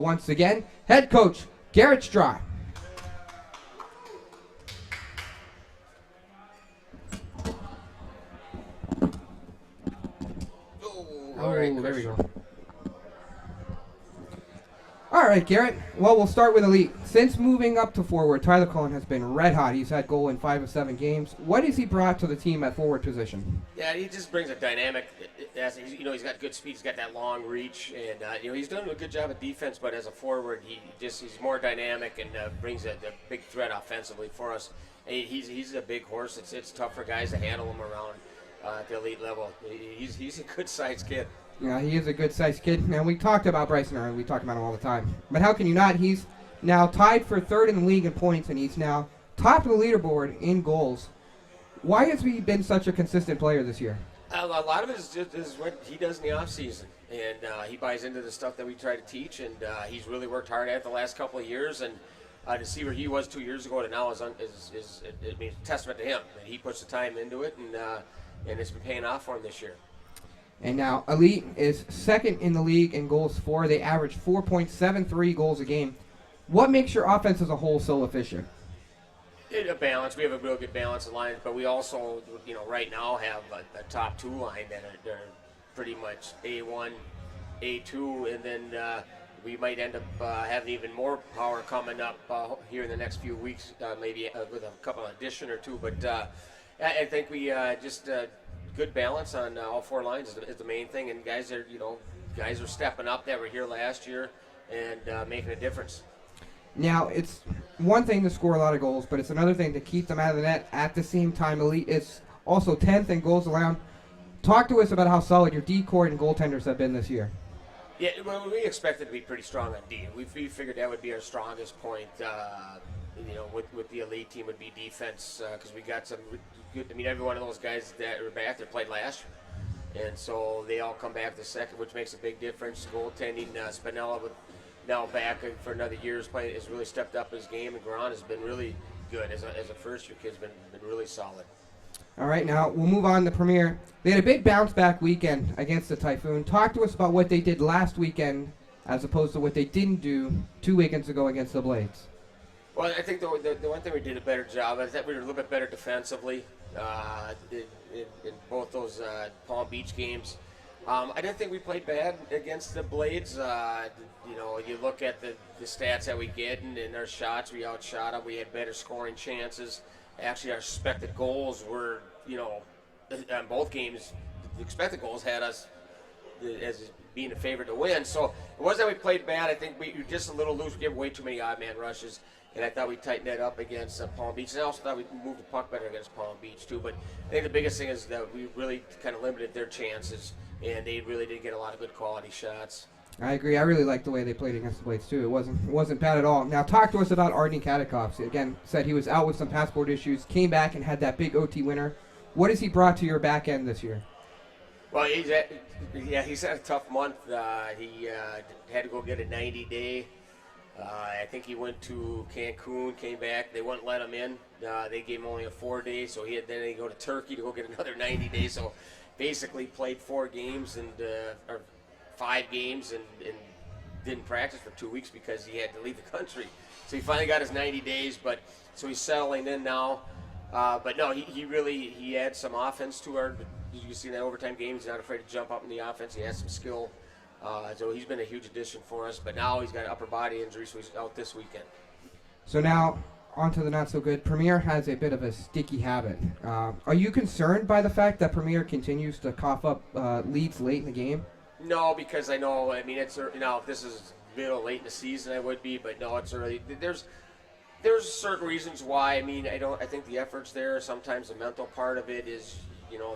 Once again, head coach Garrett Strot. All right, there we go. All right, Garrett. Well, we'll start with Elite. Since moving up to forward, Tyler Cullen has been red hot. He's had goal in 5 of 7 games. What has he brought to the team at forward position? Yeah, he just brings a dynamic. He's got good speed. He's got that long reach, and he's done a good job at defense. But as a forward, he's more dynamic and brings a big threat offensively for us. And he's a big horse. It's tough for guys to handle him around at the elite level. He's a good-sized kid. Yeah, he is a good-sized kid. And we talked about Bryson earlier. We talk about him all the time. But how can you not? He's now tied for 3rd in the league in points, and he's now top of the leaderboard in goals. Why has he been such a consistent player this year? A lot of it is what he does in the offseason. And he buys into the stuff that we try to teach, and he's really worked hard at it the last couple of years. And to see where he was 2 years ago to now is a testament to him. And he puts the time into it, and it's been paying off for him this year. And now Elite is 2nd in the league in goals for. They average 4.73 goals a game. What makes your offense as a whole so efficient? A balance. We have a real good balance of lines, but we also, right now have a top 2 line that are pretty much A1, A2, and then we might end up having even more power coming up here in the next few weeks, maybe with a couple of addition or 2. But I think we just good balance on all 4 lines is the main thing, and guys are stepping up that were here last year and making a difference. Now, it's one thing to score a lot of goals, but it's another thing to keep them out of the net. At the same time, Elite is also 10th in goals allowed. Talk to us about how solid your D-core and goaltenders have been this year. Yeah, well, we expected to be pretty strong on D. We figured that would be our strongest point. With the Elite team would be defense because we got some good. Every one of those guys that are back there played last year, and so they all come back the second, which makes a big difference. Goaltending, Spinella now back for another year has really stepped up his game, and Garan has been really good as a first-year kid. Has been really solid. All right, now we'll move on to Premier. They had a big bounce-back weekend against the Typhoon. Talk to us about what they did last weekend as opposed to what they didn't do 2 weekends ago against the Blades. Well, I think the one thing we did a better job is that we were a little bit better defensively in both those Palm Beach games. I didn't think we played bad against the Blades. You look at the stats that we get and our shots, we outshot them. We had better scoring chances. Actually, our expected goals were, on both games, the expected goals had us as being a favorite to win. So it wasn't that we played bad. I think we were just a little loose. We gave way too many odd man rushes. And I thought we tightened that up against Palm Beach. And I also thought we moved the puck better against Palm Beach, too. But I think the biggest thing is that we really kind of limited their chances, and they really did get a lot of good quality shots. I agree. I really liked the way they played against the Blades, too. It wasn't bad at all. Now, talk to us about Arden Katakovs. Again, said he was out with some passport issues, came back and had that big OT winner. What has he brought to your back end this year? Well, he's had a tough month. He had to go get a 90-day. I think he went to Cancun, came back. They wouldn't let him in. They gave him only a 4-day, so then he go to Turkey to go get another 90 days. So basically played 4 games or 5 games and didn't practice for 2 weeks because he had to leave the country. So he finally got his 90 days, so he's settling in now. But no, he adds some offense to our. You see in that overtime game, he's not afraid to jump up in the offense. He has some skill. So he's been a huge addition for us, but now he's got an upper body injury, so he's out this weekend. So now, on to the not-so-good. Premier has a bit of a sticky habit. Are you concerned by the fact that Premier continues to cough up leads late in the game? No, because I know, it's if this is middle, late in the season, I would be, but no, it's early. There's certain reasons why. I think the effort's there. Sometimes the mental part of it is,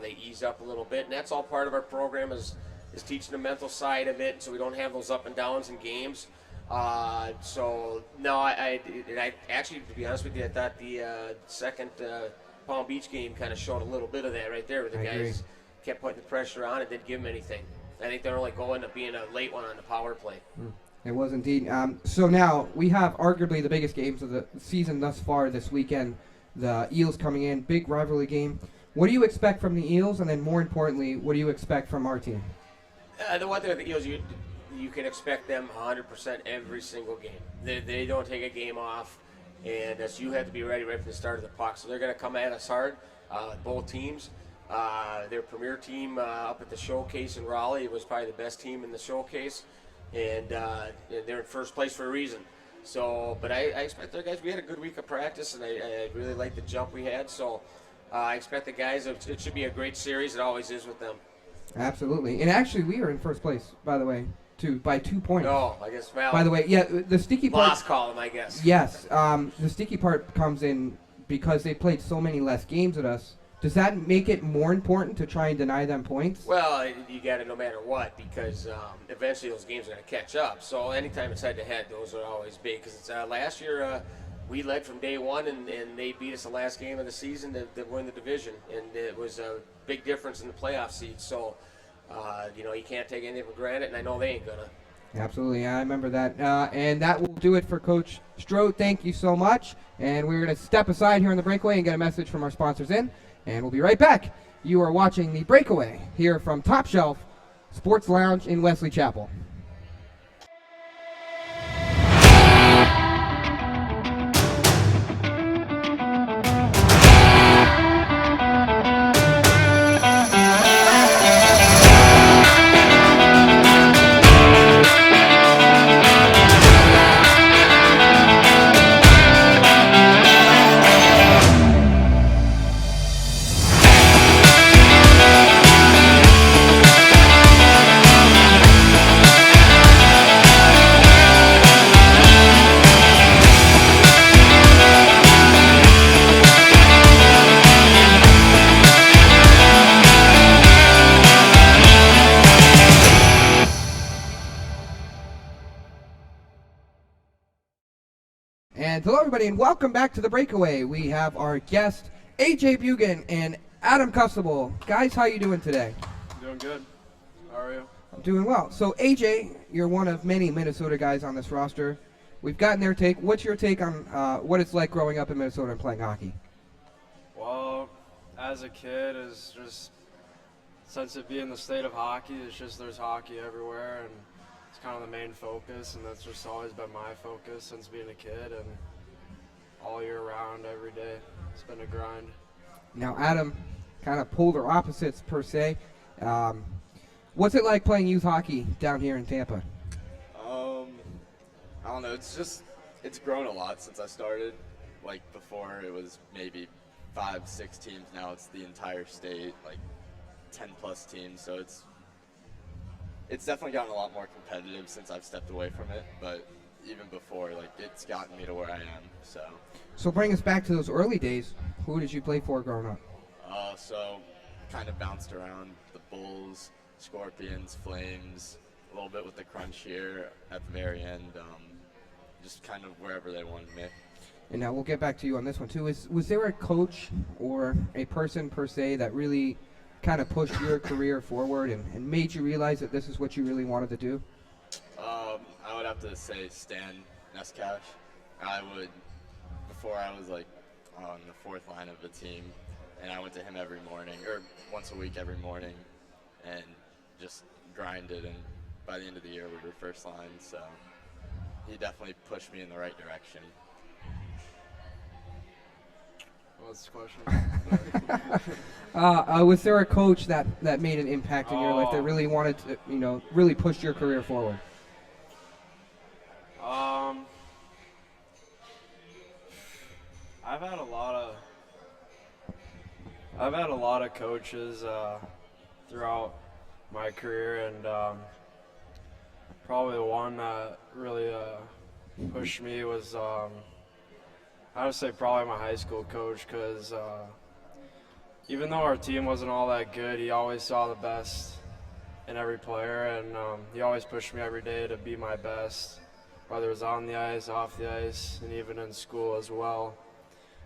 they ease up a little bit, and that's all part of our program is teaching the mental side of it, so we don't have those up and downs in games. So no, I actually, to be honest with you, I thought the second Palm Beach game kind of showed a little bit of that right there, where the guys kept putting the pressure on and didn't give them anything. I think they're only going to being a late one on the power play. It was indeed. So now we have arguably the biggest games of the season thus far this weekend. The Eels coming in, big rivalry game. What do you expect from the Eels, and then more importantly, what do you expect from our team? The one thing with the Eels, you can expect them 100% every single game. They don't take a game off, and you have to be ready right from the start of the puck. So they're going to come at us hard, both teams. Their premier team up at the showcase in Raleigh was probably the best team in the showcase, and they're in first place for a reason. So, but I expect their guys. We had a good week of practice, and I really like the jump we had. So I expect the guys. It should be a great series. It always is with them. Absolutely. And actually, we are in first place, by the way, by 2 points. No, I guess. Well, by the way, yeah, the sticky part. Lost column, I guess. Yes. The sticky part comes in because they played so many less games at us. Does that make it more important to try and deny them points? Well, you got it no matter what, because eventually those games are going to catch up. So anytime it's head-to-head, those are always big. Because last year we led from day one, and they beat us the last game of the season to win the division. And it was a big difference in the playoff seeds. So, you can't take anything for granted, and I know they ain't going to. Absolutely, I remember that. And that will do it for Coach Strot. Thank you so much. And we're going to step aside here on the breakaway and get a message from our sponsors in. And we'll be right back. You are watching the Breakaway here from Top Shelf Sports Lounge in Wesley Chapel. And hello, everybody, and welcome back to the Breakaway. We have our guest, AJ Beugen and Adam Custable. Guys, how you doing today? Doing good. How are you? I'm doing well. So, AJ, you're one of many Minnesota guys on this roster. We've gotten their take. What's your take on what it's like growing up in Minnesota and playing hockey? Well, as a kid, it's just since it being the state of hockey, it's just there's hockey everywhere, and it's kind of the main focus, and that's just always been my focus since being a kid, and all year round, every day. It's been a grind. Now, Adam, kind of polar opposites per se. What's it like playing youth hockey down here in Tampa? I don't know. It's grown a lot since I started. Like before, it was maybe 5-6 teams. Now it's the entire state, like 10+ teams. So it's definitely gotten a lot more competitive since I've stepped away from it. But even before, like it's gotten me to where I am. So bring us back to those early days. Who did you play for growing up? So kind of bounced around the Bulls, Scorpions, Flames, a little bit with the Crunch here at the very end. Just kind of wherever they wanted me. And now we'll get back to you on this one too. Was there a coach or a person per se that really kind of pushed your career forward and made you realize that this is what you really wanted to do? I would have to say Stan Neskash. Before I was like on the fourth line of the team, and I went to him every morning, or once a week every morning, and just grinded, and by the end of the year we were first line, so he definitely pushed me in the right direction. What's the question? Was there a coach that made an impact in your life that really wanted to, really pushed your career forward? I've had a lot of coaches throughout my career, and probably the one that really pushed me was I would say probably my high school coach, because even though our team wasn't all that good, he always saw the best in every player, and he always pushed me every day to be my best, whether it was on the ice, off the ice, and even in school as well.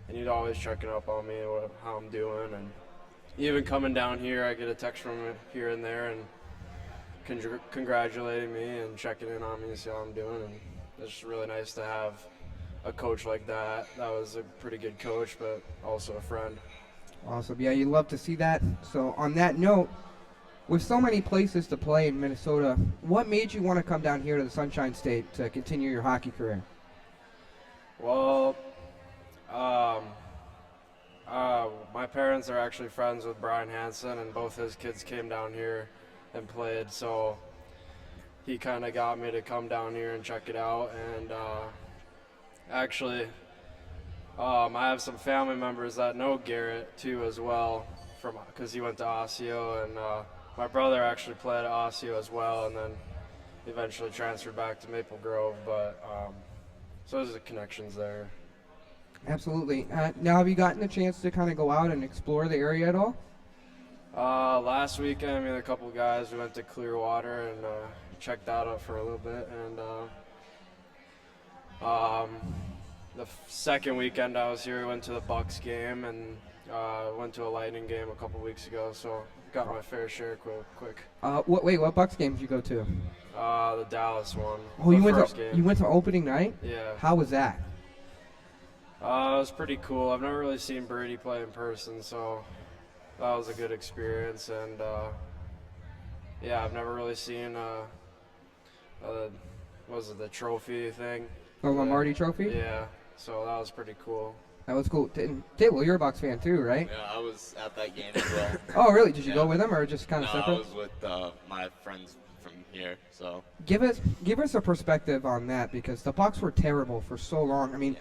And he'd always checking up on me, how I'm doing, and even coming down here, I get a text from him here and there, and congratulating me and checking in on me to see how I'm doing, and it's just really nice to have a coach like that. That was a pretty good coach, but also a friend. Awesome. Yeah, you love to see that. So on that note, with so many places to play in Minnesota, what made you want to come down here to the Sunshine State to continue your hockey career? Well, my parents are actually friends with Brian Hansen, and both his kids came down here and played, so he kind of got me to come down here and check it out. And actually, I have some family members that know Garrett too as well, because he went to Osseo, and my brother actually played at Osseo as well, and then eventually transferred back to Maple Grove. But so there's the connections there. Absolutely. Now, have you gotten a chance to kind of go out and explore the area at all? Last weekend, me and a couple guys, we went to Clearwater and checked that out for a little bit. And the second weekend I was here, we went to the Bucks game and went to a Lightning game a couple weeks ago. So got my fair share quick. What Bucks games did you go to? The Dallas one. Oh, game. You went to opening night? Yeah. How was that? It was pretty cool. I've never really seen Brady play in person, so that was a good experience. And yeah, I've never really seen the trophy thing? The Lombardi Trophy? Yeah, so that was pretty cool. That was cool. Well, you're a Bucks fan too, right? Yeah, I was at that game as well. Oh, really? Did you go Yeah. with them or just kind of No, separate? I was with my friends from here, so. Give us a perspective on that, because the Bucks were terrible for so long. I mean,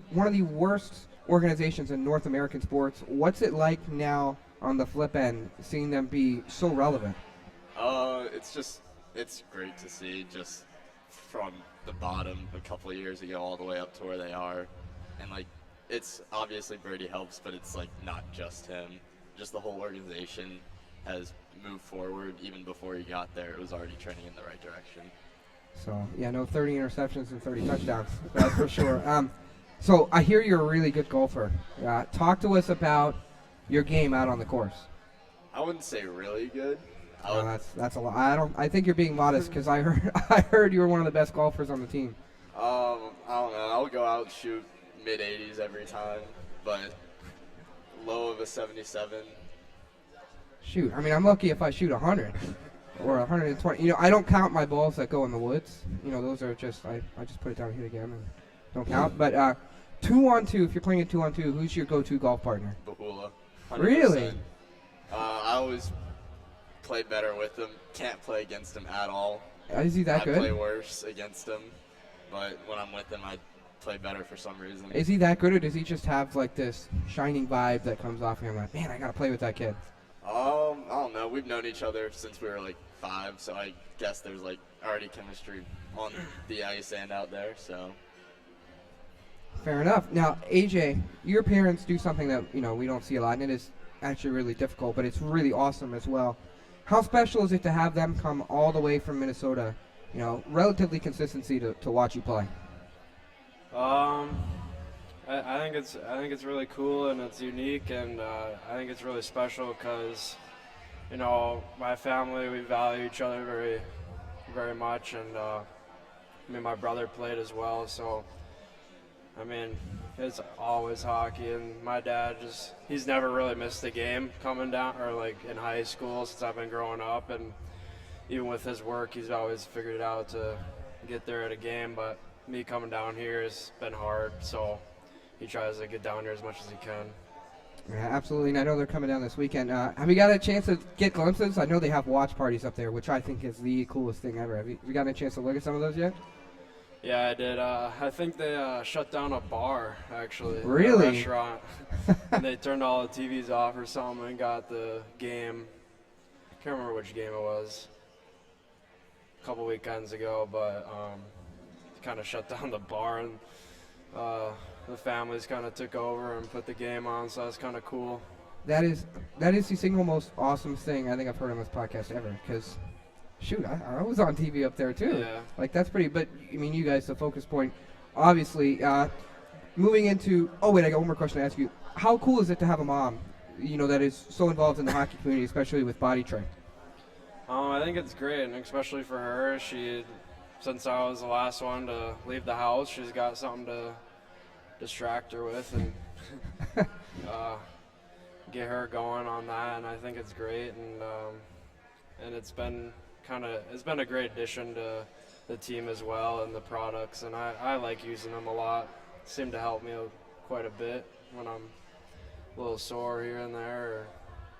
one of the worst organizations in North American sports. What's it like now on the flip end, seeing them be so relevant? It's great to see, just from the bottom a couple of years ago all the way up to where they are. And like, it's obviously Brady helps, but it's like not just him. Just the whole organization has moved forward. Even before he got there, it was already trending in the right direction. So, yeah, no 30 interceptions and 30 touchdowns. That's for sure. So I hear you're a really good golfer. Talk to us about your game out on the course. I wouldn't say really good. That's a lot. I think you're being modest, because I heard you were one of the best golfers on the team. I don't know. I'll go out and shoot mid-80s every time, but low of a 77. Shoot, I mean, I'm lucky if I shoot 100 or 120. I don't count my balls that go in the woods. Those are just I just put it down here again and don't count. But 2-on-2, if you're playing a 2-on-2, who's your go-to golf partner? Bahula. 100%. Really? I always play better with him. Can't play against him at all. Is he that good? I play worse against him, but when I'm with him, I play better for some reason. Is he that good, or does he just have like this shining vibe that comes off him? Like, man, I gotta play with that kid. I don't know. We've known each other since we were like 5, so I guess there's like already chemistry on the ice and out there. So. Fair enough. Now, AJ, your parents do something that we don't see a lot, and it is actually really difficult, but it's really awesome as well. How special is it to have them come all the way from Minnesota? Relatively consistency to watch you play. I think it's really cool and it's unique, and I think it's really special because my family, we value each other very, very much, and my brother played as well, so it's always hockey, and my dad he's never really missed a game coming down, or like in high school since I've been growing up, and even with his work, he's always figured it out to get there at a game, but me coming down here has been hard, so he tries to get down here as much as he can. Yeah, absolutely, and I know they're coming down this weekend. Have you got a chance to get glimpses? I know they have watch parties up there, which I think is the coolest thing ever. Have you gotten a chance to look at some of those yet? Yeah, I did. I think they shut down a bar, actually. Really? A restaurant. And they turned all the TVs off or something and got the game. I can't remember which game it was. A couple weekends ago, but kind of shut down the bar, and the families kind of took over and put the game on, so that's kind of cool. That is the single most awesome thing I think I've heard on this podcast ever, because shoot, I was on TV up there too. Yeah. Like, that's pretty, but you guys, the focus point, obviously, moving into, I got one more question to ask you. How cool is it to have a mom, that is so involved in the hockey community, especially with body tray? I think it's great, and especially for her, since I was the last one to leave the house, she's got something to distract her with and get her going on that, and I think it's great. And and it's been a great addition to the team as well and the products, and I like using them a lot. Seem to help me quite a bit when I'm a little sore here and there, or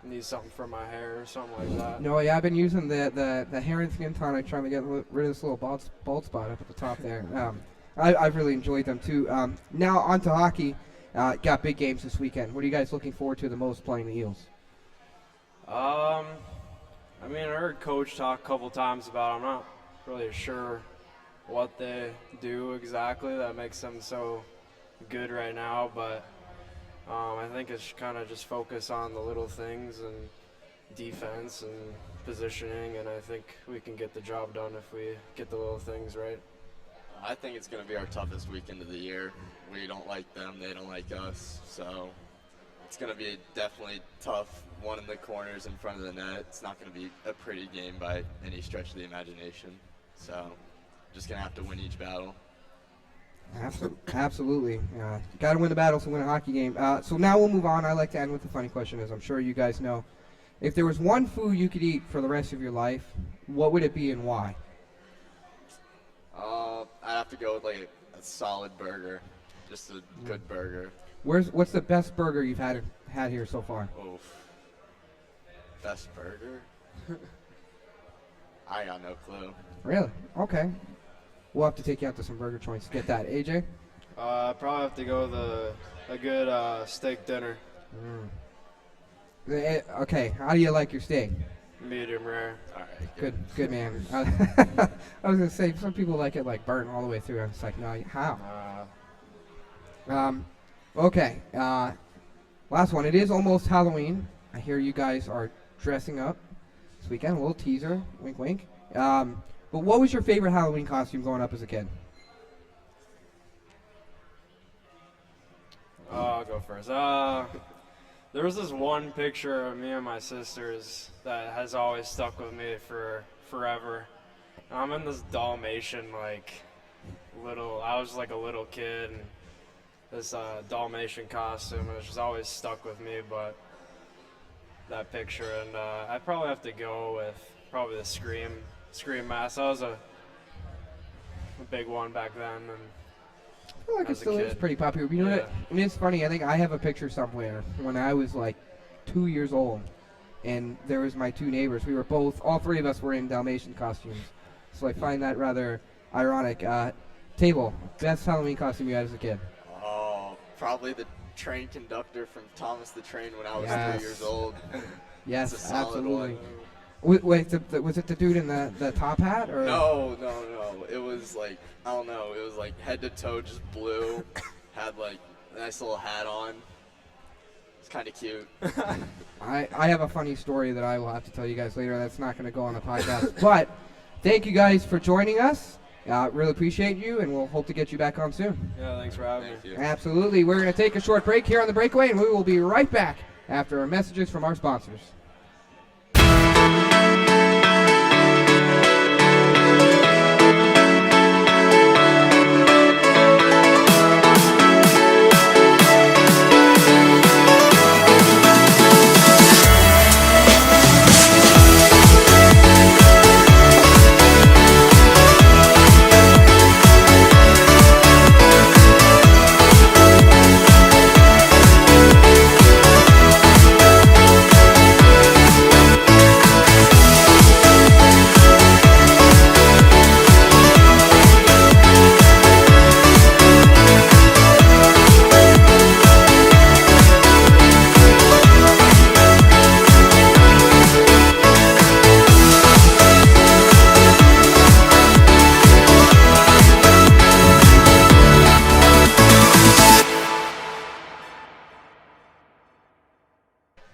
need something for my hair or something like that. No, yeah, I've been using the hair and skin tonic, trying to get rid of this little bald spot up at the top there. I've really enjoyed them too. Now on to hockey. Got big games this weekend. What are you guys looking forward to the most playing the Eels? I heard Coach talk a couple times about it. I'm not really sure what they do exactly that makes them so good right now, but I think it's kind of just focus on the little things and defense and positioning, and I think we can get the job done if we get the little things right. I think it's going to be our toughest weekend of the year. We don't like them, they don't like us, so it's going to be definitely tough. One in the corners in front of the net. It's not going to be a pretty game by any stretch of the imagination, so just going to have to win each battle. Absolutely. Got to win the battles to win a hockey game. So now we'll move on. I like to end with the funny question, as I'm sure you guys know. If there was one food you could eat for the rest of your life, what would it be and why? I'd have to go with like a solid burger, just a good burger. What's the best burger you've had here so far? Oof. Best burger? I got no clue. Really? Okay. We'll have to take you out to some burger joints to get that. AJ? Probably have to go with a good steak dinner. Okay. How do you like your steak? Medium rare. All right. Good man. I was gonna say some people like it like burnt all the way through. I was like, no, how? Okay. Last one. It is almost Halloween. I hear you guys are dressing up this weekend. A little teaser. Wink, wink. But what was your favorite Halloween costume growing up as a kid? I'll go first. There was this one picture of me and my sisters that has always stuck with me for forever. I'm in this Dalmatian, I was like a little kid, and this Dalmatian costume, which has always stuck with me, but that picture, and I'd probably have to go with probably the Scream mask. That was a big one back then, and I feel like it still is pretty popular. You know what? I mean, it's funny. I think I have a picture somewhere when I was like 2 years old, and there was my two neighbors. We were all three of us were in Dalmatian costumes. So I find that rather ironic. Table, best Halloween costume you had as a kid? Oh, probably the train conductor from Thomas the Train when I was 3 years old. Yes, it's a solid absolutely. one. Wait, was it the dude in the top hat? Or? No. It was like, I don't know. It was like head to toe just blue. Had like a nice little hat on. It's kind of cute. I have a funny story that I will have to tell you guys later. That's not going to go on the podcast. But thank you guys for joining us. Really appreciate you, and we'll hope to get you back on soon. Yeah, thanks for having me. Absolutely. We're going to take a short break here on the Breakaway, and we will be right back after our messages from our sponsors.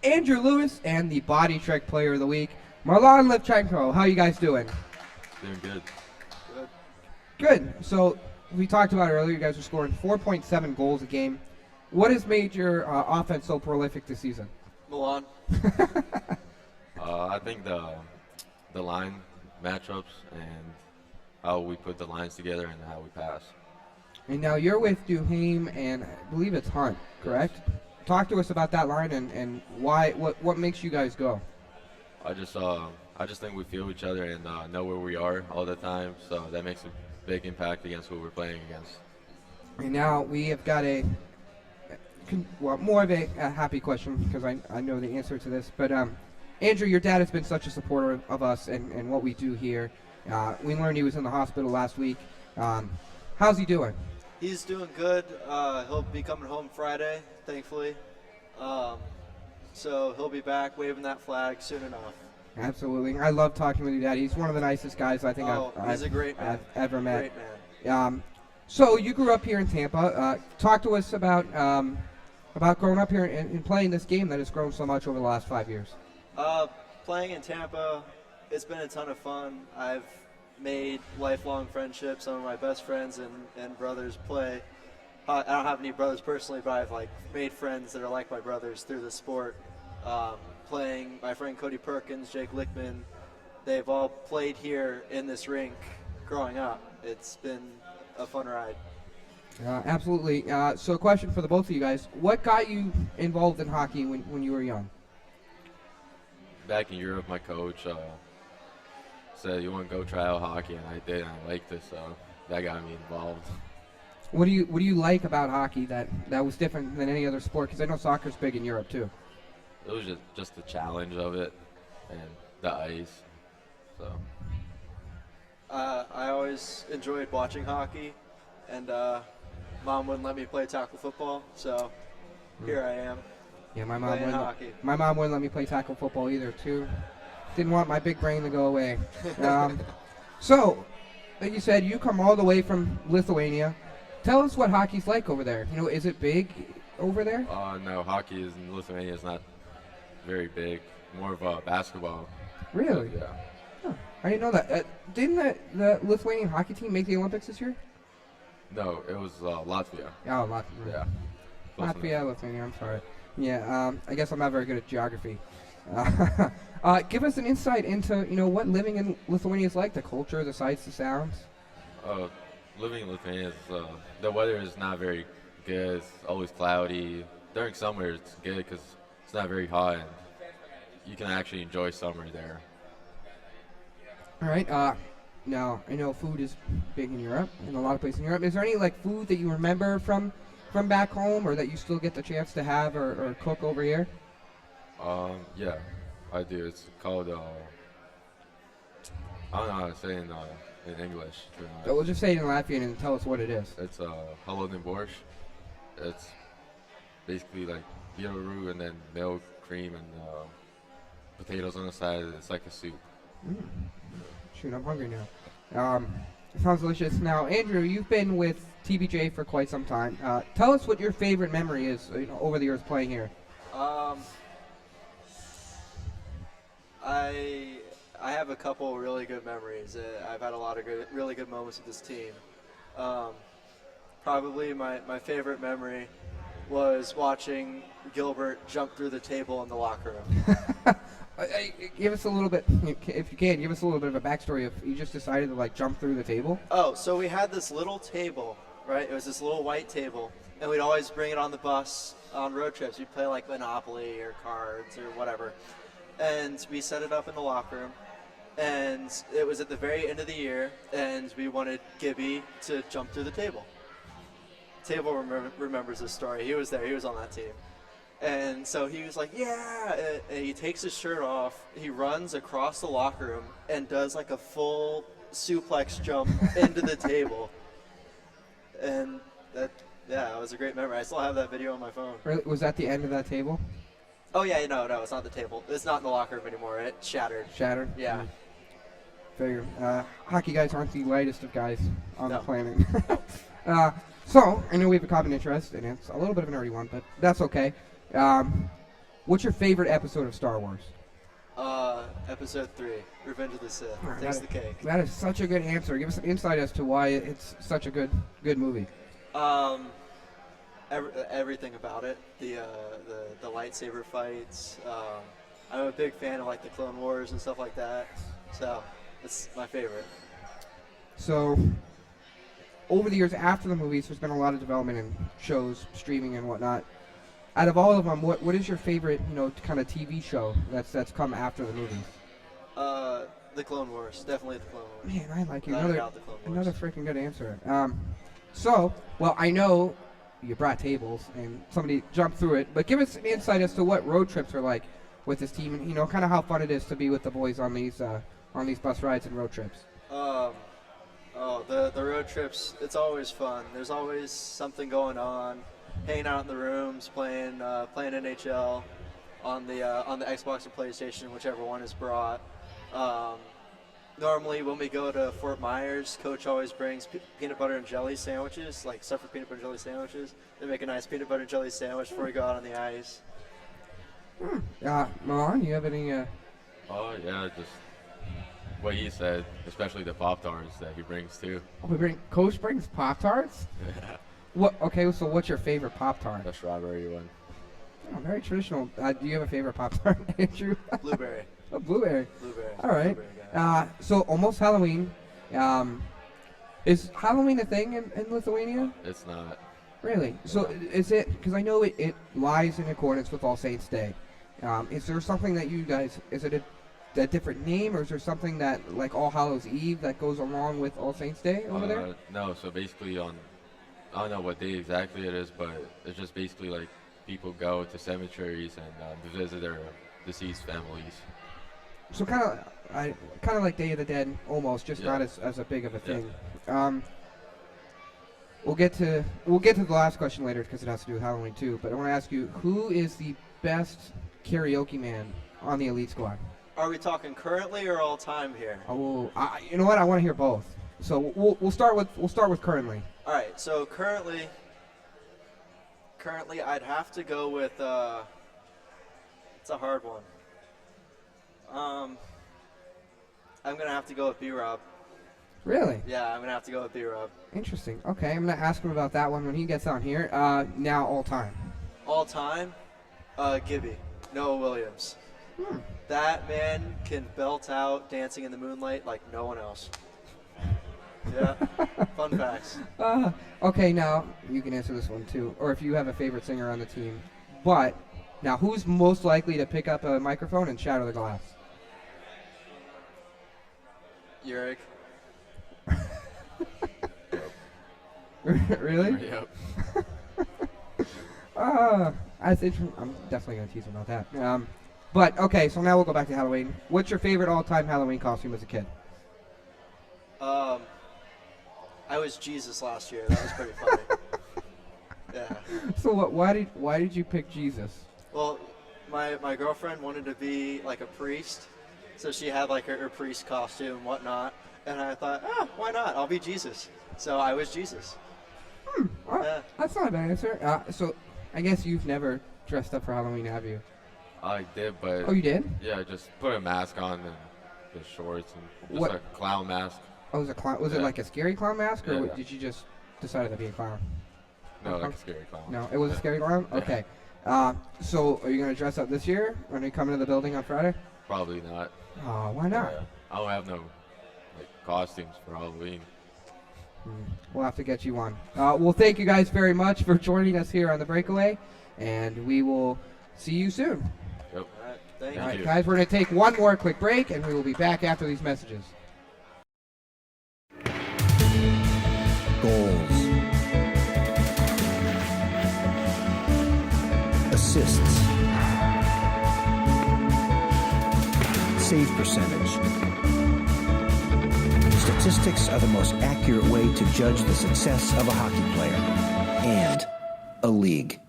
Andrew Lewis and the Body Trick Player of the Week, Milan Levcenko. How you guys doing? Doing good. Good. So we talked about it earlier. You guys are scoring 4.7 goals a game. What has made your offense so prolific this season? Milan. I think the line matchups and how we put the lines together and how we pass. And now you're with Duhame and I believe it's Hunt, correct? Talk to us about that line and why. What makes you guys go? I I just think we feel each other and know where we are all the time, so that makes a big impact against who we're playing against. And now we have got more of a happy question because I know the answer to this. But Andrew, your dad has been such a supporter of us and what we do here. We learned he was in the hospital last week. How's he doing? He's doing good. He'll be coming home Friday, thankfully. So he'll be back waving that flag soon enough. Absolutely. I love talking with your dad. He's one of the nicest guys I think he's a great man. I've ever met. Great man. So you grew up here in Tampa. Talk to us about growing up here and playing this game that has grown so much over the last 5 years. Playing in Tampa, it's been a ton of fun. I've made lifelong friendships. Some of my best friends and brothers play. I don't have any brothers personally, but I've made friends that are like my brothers through the sport. Playing my friend Cody Perkins, Jake Lickman, they've all played here in this rink growing up. It's been a fun ride. Absolutely. So a question for the both of you guys. What got you involved in hockey when you were young? Back in Europe, my coach said, "You want to go try out hockey?" And I did, and I liked it, so that got me involved. What do you like about hockey that was different than any other sport? Because I know soccer's big in Europe too. It was just the challenge of it and the ice. So I always enjoyed watching hockey, and Mom wouldn't let me play tackle football, so here I am. Yeah, my mom playing hockey. My mom wouldn't let me play tackle football either too. Didn't want my big brain to go away. So, like you said, you come all the way from Lithuania. Tell us what hockey's like over there. Is it big over there? No, hockey in Lithuania is not very big. More of a basketball. Really? Yeah. Huh. I didn't know that. Didn't the Lithuanian hockey team make the Olympics this year? No, it was Latvia. Oh, Latvia. Yeah. Latvia, Lithuania. I'm sorry. Yeah. I guess I'm not very good at geography. Give us an insight into what living in Lithuania is like. The culture, the sights, the sounds. Living in Lithuania the weather is not very good. It's always cloudy. During summer, it's good because it's not very hot, and you can actually enjoy summer there. All right. Now I know food is big in Europe, in a lot of places in Europe. Is there any food that you remember from back home, or that you still get the chance to have or cook over here? Yeah, I do. It's called I don't know how to say it in English. So we'll just say it in Latvian and tell us what it is. It's halotni borscht. It's basically like beetle root and then milk, cream, and potatoes on the side. It's like a soup. Shoot, I'm hungry now. It sounds delicious. Now, Andrew, you've been with TBJ for quite some time. Tell us what your favorite memory is over the years playing here. I have a couple really good memories. I've had a lot of really good moments with this team. Probably my favorite memory was watching Gilbert jump through the table in the locker room. Give us a little bit, if you can, give us a little bit of a backstory of you just decided to jump through the table. Oh, so we had this little table, right? It was this little white table, and we'd always bring it on the bus on road trips. We'd play Monopoly or cards or whatever. And we set it up in the locker room. And it was at the very end of the year, and we wanted Gibby to jump through the table. Table remembers this story. He was there. He was on that team. And so he was like, yeah. And he takes his shirt off. He runs across the locker room and does a full suplex jump into the table. And that was a great memory. I still have that video on my phone. Really? Was that the end of that table? Oh, yeah, no, it's not the table. It's not in the locker room anymore. It shattered. Shattered? Yeah. Figure. Hockey guys aren't the lightest of guys on the No. planet. So, I know we have a common interest, and it's a little bit of an nerdy one, but that's okay. What's your favorite episode of Star Wars? Episode 3, Revenge of the Sith. Takes the cake. That is such a good answer. Give us some insight as to why it's such a good movie. Everything about it. The lightsaber fights. I'm a big fan of the Clone Wars and stuff like that. So it's my favorite. So, over the years after the movies, there's been a lot of development in shows, streaming, and whatnot. Out of all of them, what is your favorite, kind of TV show that's come after the movies? The Clone Wars. Definitely the Clone Wars. Man, I like you. Without a doubt, the Clone Wars. Another freaking good answer. Well, I know you brought tables and somebody jumped through it, but give us an insight as to what road trips are like with this team, and kind of how fun it is to be with the boys on these bus rides and road trips. The road trips, it's always fun. There's always something going on. Hanging out in the rooms, playing NHL on the Xbox or PlayStation, whichever one is brought. Normally, when we go to Fort Myers, Coach always brings peanut butter and jelly sandwiches, like stuff for peanut butter and jelly sandwiches. They make a nice peanut butter and jelly sandwich before we go out on the ice. Milan, you have any? Oh yeah, just what he said, especially the Pop-Tarts that he brings too. Coach brings Pop-Tarts? Yeah. What? Okay, so what's your favorite Pop-Tart? The strawberry one. Oh, very traditional. Do you have a favorite Pop-Tart, Andrew? Blueberry. Oh, blueberry. Blueberry. All right. Blueberry guy. So almost Halloween. Is Halloween a thing in Lithuania? It's not. Really? So is it? Because I know it lies in accordance with All Saints Day. Is there something that you guys? Is it a different name, or is there something that like All Hallows Eve that goes along with All Saints Day over there? No. So basically, I don't know what day exactly it is, but it's just basically like people go to cemeteries and visit their deceased families. So kind of like Day of the Dead, almost, just not as a big of a thing. We'll get to the last question later because it has to do with Halloween too. But I want to ask you, who is the best karaoke man on the elite squad? Are we talking currently or all time here? You know what? I want to hear both. So we'll start with currently. All right. So currently, I'd have to go with. It's a hard one. I'm gonna have to go with B-Rob. Really? Yeah, I'm gonna have to go with B-Rob. Interesting. Okay, I'm gonna ask him about that one when he gets on here. Now all time. All time, Gibby, Noah Williams. That man can belt out Dancing in the Moonlight like no one else. Yeah, fun facts. Okay, now you can answer this one too, or if you have a favorite singer on the team. But now, who's most likely to pick up a microphone and shatter the glass? Yurik. Really? Yep. That's interesting. I'm definitely gonna tease him about that. But okay, so now we'll go back to Halloween. What's your favorite all-time Halloween costume as a kid? I was Jesus last year. That was pretty funny. Yeah. So what? Why did you pick Jesus? Well, my girlfriend wanted to be like a priest, so she had like her priest costume and whatnot. And I thought, why not? I'll be Jesus. So I was Jesus. Well, Yeah. that's not a bad answer. So I guess you've never dressed up for Halloween, have you? I did, but Oh, you did? yeah, just put a mask on and the shorts and just What? a clown mask. Oh, was it Yeah. like a scary clown mask, or Yeah. did you just decide to be a clown? No, like a scary clown. No, it was a scary clown? Yeah. Okay. So are you going to dress up this year when you come into the building on Friday? Probably not. Oh, why not? Yeah. I don't have no costumes for Halloween. We'll have to get you one. Well, thank you guys very much for joining us here on the Breakaway, and we will see you soon. Yep. All right. Thank All you. right, guys, we're going to take one more quick break, and we will be back after these messages. Goals, assists, save percentage. Statistics are the most accurate way to judge the success of a hockey player and a league.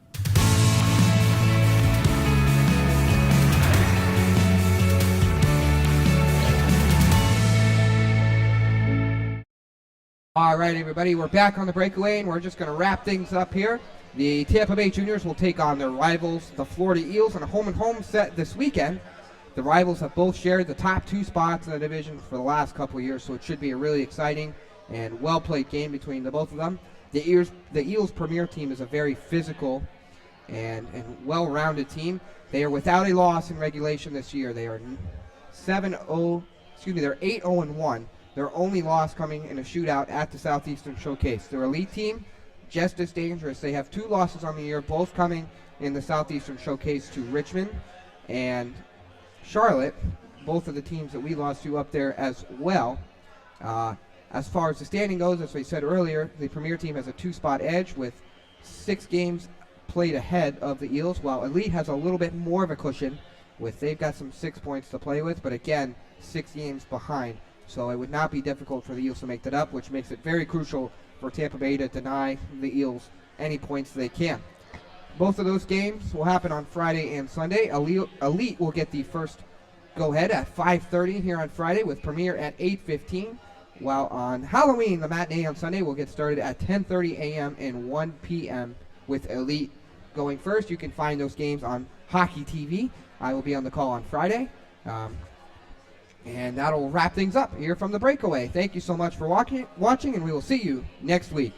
All right, everybody, we're back on the Breakaway, and we're just going to wrap things up here. The Tampa Bay Juniors will take on their rivals, the Florida Eels, in a home-and-home set this weekend. The rivals have both shared the top two spots in the division for the last couple of years, so it should be a really exciting and well-played game between the both of them. The Eels' premier team is a very physical and well-rounded team. They are without a loss in regulation this year. They are 8-0-1. Their only loss coming in a shootout at the Southeastern Showcase. Their elite team, just as dangerous. They have two losses on the year, both coming in the Southeastern Showcase to Richmond and Charlotte. both of the teams that we lost to up there as well. As far as the standing goes, as we said earlier, the Premier team has a 2-spot edge with 6 games played ahead of the Eels, while Elite has a little bit more of a cushion with they've got some 6 points to play with, but again, 6 games behind. So it would not be difficult for the Eels to make that up, which makes it very crucial for Tampa Bay to deny the Eels any points they can. Both of those games will happen on Friday and Sunday. Elite will get the first go-ahead at 5:30 here on Friday with Premier at 8:15, while on Halloween, the matinee on Sunday will get started at 10:30 a.m. and 1 p.m. with Elite going first. You can find those games on Hockey TV. I will be on the call on Friday. And that'll wrap things up here from the Breakaway. Thank you so much for watching, and we will see you next week.